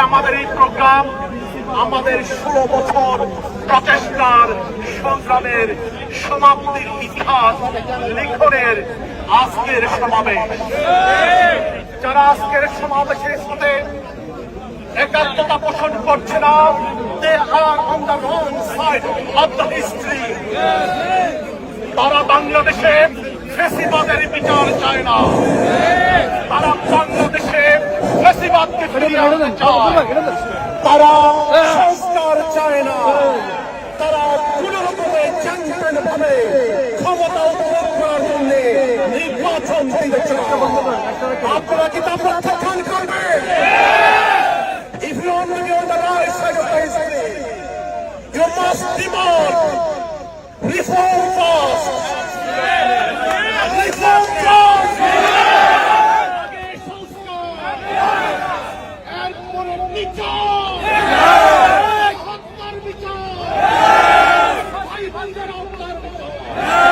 আমাদের এই প্রোগ্রাম আমাদের 16 বছর প্রচেষ্টার সংগ্রামের সমাপ্তির ইতিহাস লিখনের আজকের সমাবেশ। যারা আজকের সমাবেশের সাথে একাত্মতা পোষণ করছে না, they are on the wrong side of the history। তারা বাংলাদেশে ফ্যাসিবাদের বিচার চায় না, তারা বাংলাদেশে ফ্যাসিবাদকে ফিরিয়ে আনতে চায়, তারা সংস্কার চায় না, তারা কোনরকমে চাঞ্চল্য ভাবে ক্ষমতা উপভোগ করার জন্য নির্বাচন দিতে চায়। আপনারা কি তা প্রত্যাখ্যান করবেন? If you want to be on the right side of the history, you must demand reform fast. Reform fast. এরপরে বিচার, হত্যার বিচার, ভাই ভাইদের হত্যার বিচার।